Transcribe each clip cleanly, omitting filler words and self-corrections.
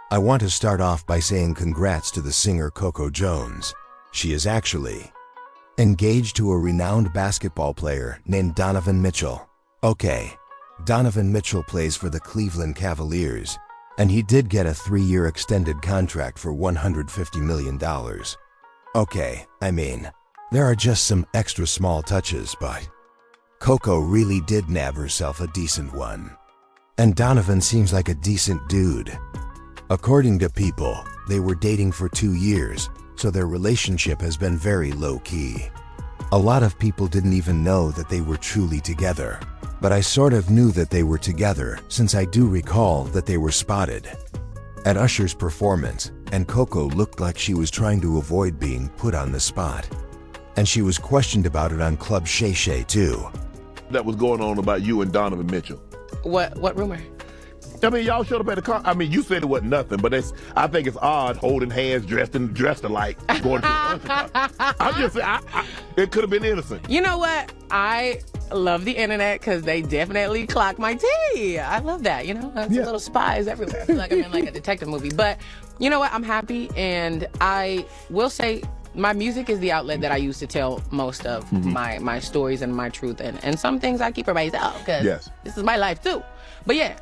I want to start off by saying congrats to the singer Coco Jones. She is actually engaged to a renowned basketball player named Donovan Mitchell. Okay, Donovan Mitchell plays for the Cleveland Cavaliers, and he did get a 3-year extended contract for $150 million. Okay, I mean, there are just some extra small touches, but Coco really did nab herself a decent one. And Donovan seems like a decent dude. According to People, they were dating for 2 years, so their relationship has been very low-key. A lot of people didn't even know that they were truly together, but I sort of knew that they were together since I do recall that they were spotted at Usher's performance, and Coco looked like she was trying to avoid being put on the spot. And she was questioned about it on Club Shay Shay too. That was going on about you and Donovan Mitchell. What rumor? I mean, y'all showed up at the car. I mean, you said it wasn't nothing, but I think it's odd holding hands, dressed alike, going to I'm just saying, it could have been innocent. You know what? I love the internet because they definitely clock my tea. I love that. That's a little spies everywhere. I feel like I'm in like a detective movie. But you know what? I'm happy, and I will say my music is the outlet that I use to tell most of my stories and my truth, and some things I keep for myself because this is my life too. But yeah.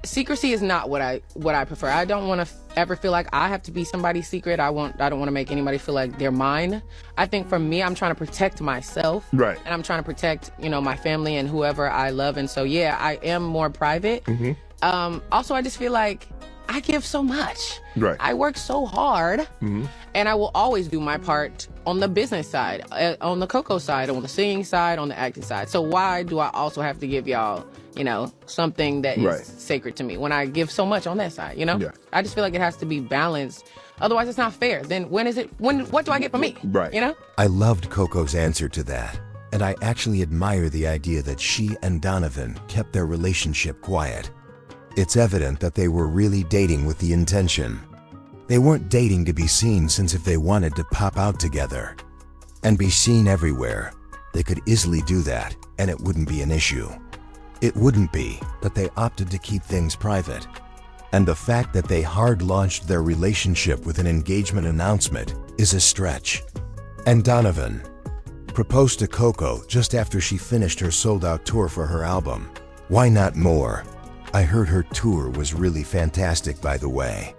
Secrecy is not what I prefer. I don't want to ever feel like I have to be somebody's secret. I don't want to make anybody feel like they're mine. I think for me, I'm trying to protect myself. Right. And I'm trying to protect, my family and whoever I love. And so, yeah, I am more private. Also, I just feel like I give so much. Right. I work so hard, and I will always do my part on the business side, on the Coco side, on the singing side, on the acting side. So why do I also have to give y'all, something that is sacred to me when I give so much on that side, Yeah. I just feel like it has to be balanced. Otherwise, it's not fair. Then what do I get from me? Right. I loved Coco's answer to that, and I actually admire the idea that she and Donovan kept their relationship quiet. It's evident that they were really dating with the intention. They weren't dating to be seen, since if they wanted to pop out together and be seen everywhere, they could easily do that, and it wouldn't be an issue. It wouldn't be, but they opted to keep things private. And the fact that they hard-launched their relationship with an engagement announcement is a stretch. And Donovan proposed to Coco just after she finished her sold-out tour for her album. Why not more? I heard her tour was really fantastic, by the way.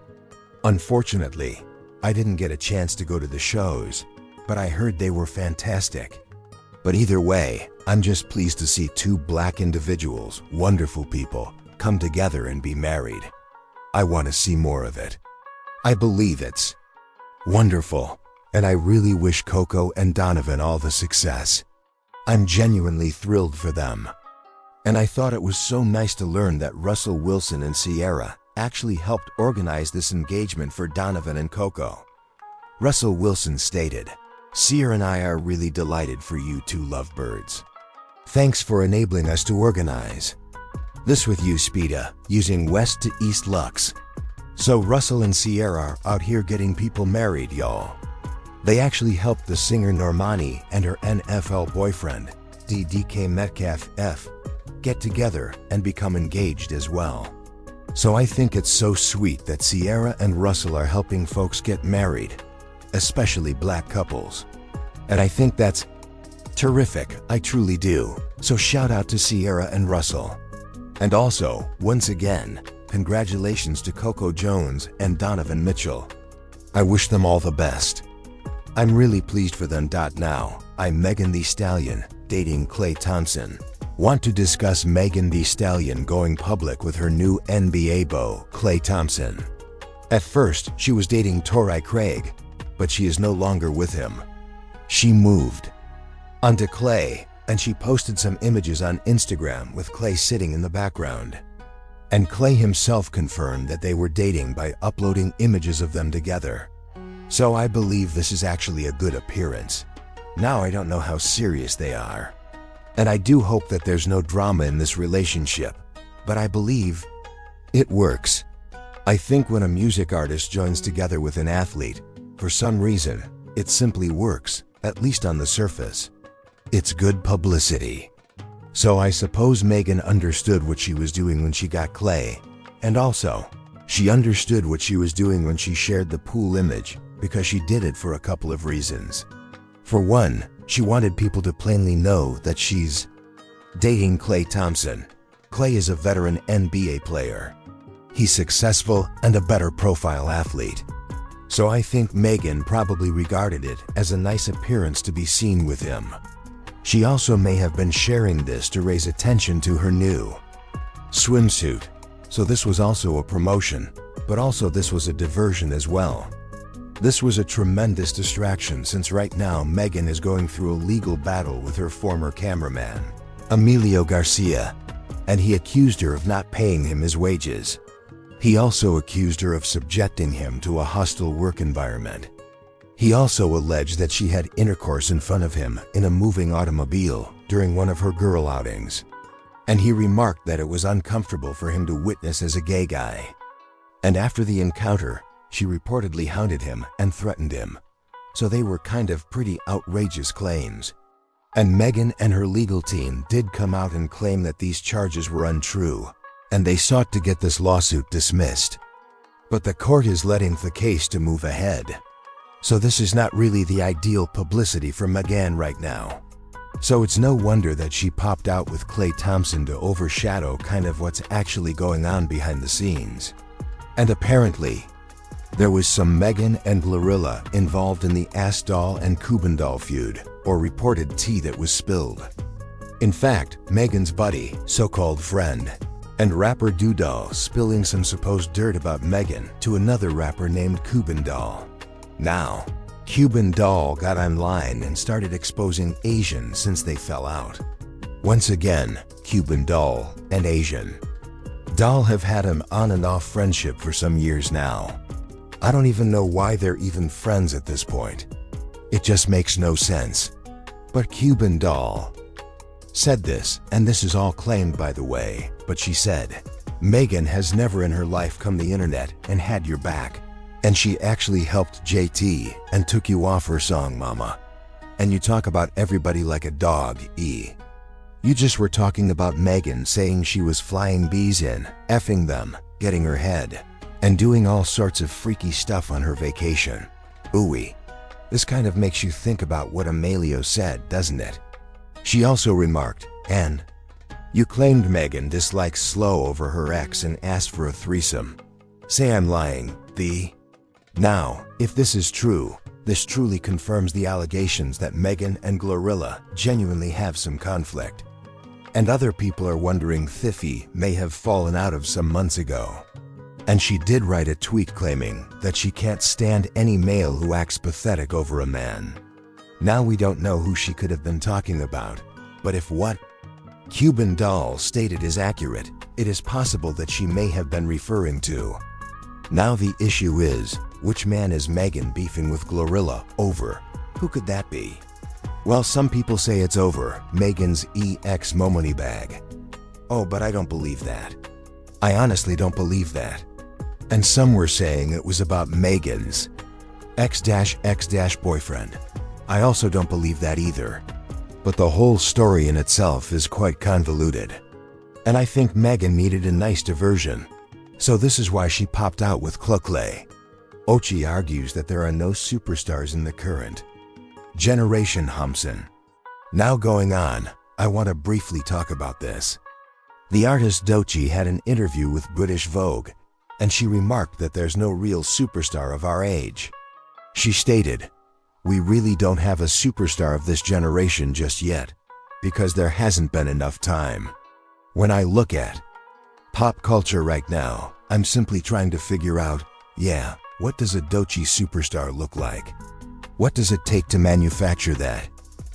Unfortunately, I didn't get a chance to go to the shows, but I heard they were fantastic. But either way, I'm just pleased to see two black individuals, wonderful people, come together and be married. I want to see more of it. I believe it's wonderful, and I really wish Coco and Donovan all the success. I'm genuinely thrilled for them. And I thought it was so nice to learn that Russell Wilson and Ciara actually helped organize this engagement for Donovan and Coco. Russell Wilson stated, "Ciara and I are really delighted for you two lovebirds. Thanks for enabling us to organize this with you, Speeda, using West to East Lux. So Russell and Ciara are out here getting people married, y'all." They actually helped the singer Normani and her NFL boyfriend, DK Metcalf F, get together and become engaged as well. So I think it's so sweet that Ciara and Russell are helping folks get married, especially black couples. And I think that's terrific, I truly do. So shout out to Ciara and Russell. And also, once again, congratulations to Coco Jones and Donovan Mitchell. I wish them all the best. I'm really pleased for them. Now, I'm Megan Thee Stallion, dating Klay Thompson. Want to discuss Megan Thee Stallion going public with her new NBA beau, Klay Thompson. At first, she was dating Torrey Craig, but she is no longer with him. She moved onto Klay, and she posted some images on Instagram with Klay sitting in the background. And Klay himself confirmed that they were dating by uploading images of them together. So I believe this is actually a good appearance. Now I don't know how serious they are. And I do hope that there's no drama in this relationship, but I believe it works. I think when a music artist joins together with an athlete, for some reason, it simply works, at least on the surface. It's good publicity. So I suppose Megan understood what she was doing when she got Klay. And also, She understood what she was doing when she shared the pool image because she did it for a couple of reasons. For one, she wanted people to plainly know that she's dating Klay Thompson. Klay is a veteran NBA player. He's successful and a better profile athlete. So I think Megan probably regarded it as a nice appearance to be seen with him. She also may have been sharing this to raise attention to her new swimsuit. So this was also a promotion, but also this was a diversion as well. This was a tremendous distraction since right now Megan is going through a legal battle with her former cameraman, Emilio Garcia, and he accused her of not paying him his wages. He also accused her of subjecting him to a hostile work environment. He also alleged that she had intercourse in front of him in a moving automobile during one of her girl outings. And he remarked that it was uncomfortable for him to witness as a gay guy. And after the encounter, she reportedly hounded him and threatened him. So they were kind of pretty outrageous claims. And Megan and her legal team did come out and claim that these charges were untrue, and they sought to get this lawsuit dismissed. But the court is letting the case to move ahead. So this is not really the ideal publicity for Megan right now. So it's no wonder that she popped out with Klay Thompson to overshadow kind of what's actually going on behind the scenes. And apparently, there was some Megan and Glorilla involved in the Ass Doll and Cuban Doll feud, or reported tea that was spilled. In fact, Megan's buddy, so-called friend, and rapper Doodall spilling some supposed dirt about Megan to another rapper named Cuban Doll. Now, Cuban Doll got online and started exposing Asian since they fell out. Once again, Cuban Doll and Asian Doll have had an on and off friendship for some years now. I don't even know why they're even friends at this point. It just makes no sense. But Cuban Doll said this, and this is all claimed by the way, but she said, Megan has never in her life come the internet and had your back. And she actually helped JT and took you off her song Mama. And you talk about everybody like a dog, E. You just were talking about Megan saying she was flying bees in, effing them, getting her head, and doing all sorts of freaky stuff on her vacation. Ooey. This kind of makes you think about what Emilio said, doesn't it? She also remarked, and you claimed Megan dislikes Slow over her ex and asked for a threesome. Say I'm lying, the... Now, if this is true, this truly confirms the allegations that Megan and Glorilla genuinely have some conflict. And other people are wondering Thiffy may have fallen out of some months ago. And she did write a tweet claiming that she can't stand any male who acts pathetic over a man. Now we don't know who she could have been talking about, but if what Cuban Doll stated is accurate, it is possible that she may have been referring to. Now the issue is, which man is Megan beefing with Glorilla over? Who could that be? Well, some people say it's over Megan's ex Momoni bag. Oh, but I don't believe that. I honestly don't believe that. And some were saying it was about Megan's ex-boyfriend. I also don't believe that either. But the whole story in itself is quite convoluted. And I think Megan needed a nice diversion. So this is why she popped out with Klay. Ochi argues that there are no superstars in the current generation. Thompson. Now going on, I want to briefly talk about this. The artist Doechii had an interview with British Vogue, and she remarked that there's no real superstar of our age. She stated, "We really don't have a superstar of this generation just yet, because there hasn't been enough time. When I look at pop culture right now, I'm simply trying to figure out, what does a Doechii superstar look like? What does it take to manufacture that?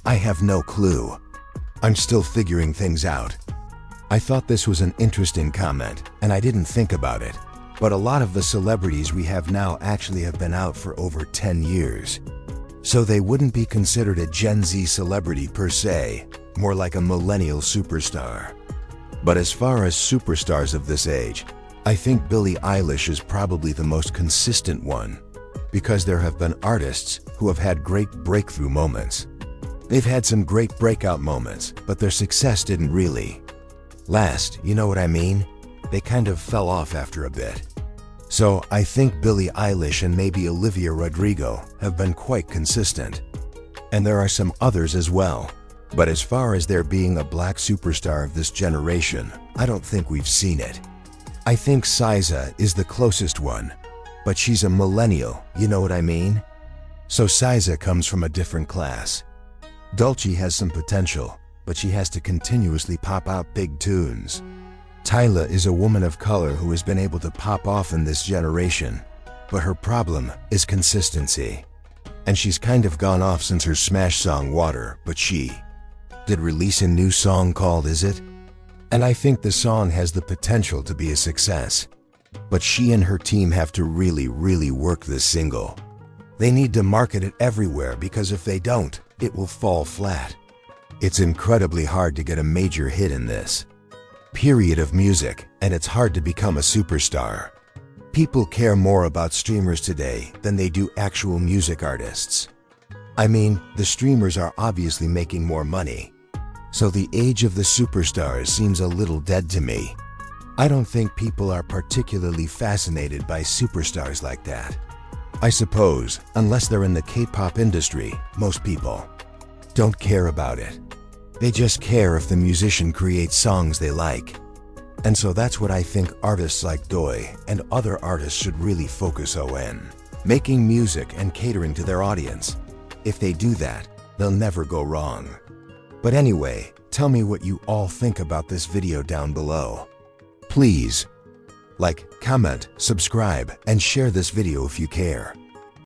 I have no clue. I'm still figuring things out." I thought this was an interesting comment, and I didn't think about it. But a lot of the celebrities we have now actually have been out for over 10 years. So they wouldn't be considered a Gen Z celebrity per se, more like a millennial superstar. But as far as superstars of this age, I think Billie Eilish is probably the most consistent one, because there have been artists who have had great breakthrough moments. They've had some great breakout moments, but their success didn't really last, you know what I mean? They kind of fell off after a bit. So I think Billie Eilish and maybe Olivia Rodrigo have been quite consistent. And there are some others as well. But as far as there being a black superstar of this generation, I don't think we've seen it. I think SZA is the closest one, but she's a millennial, you know what I mean? So SZA comes from a different class. Dolce has some potential, but she has to continuously pop out big tunes. Tyla is a woman of color who has been able to pop off in this generation, but her problem is consistency. And she's kind of gone off since her smash song Water, but she did release a new song called Is It? And I think the song has the potential to be a success. But she and her team have to really work this single. They need to market it everywhere because if they don't, it will fall flat. It's incredibly hard to get a major hit in this period of music, and it's hard to become a superstar. People care more about streamers today than they do actual music artists. I mean, the streamers are obviously making more money. So the age of the superstars seems a little dead to me. I don't think people are particularly fascinated by superstars like that. I suppose, unless they're in the K-pop industry, most people don't care about it. They just care if the musician creates songs they like. And so that's what I think artists like Doi and other artists should really focus on. Making music and catering to their audience. If they do that, they'll never go wrong. But anyway, tell me what you all think about this video down below. Please, like, comment, subscribe, and share this video if you care.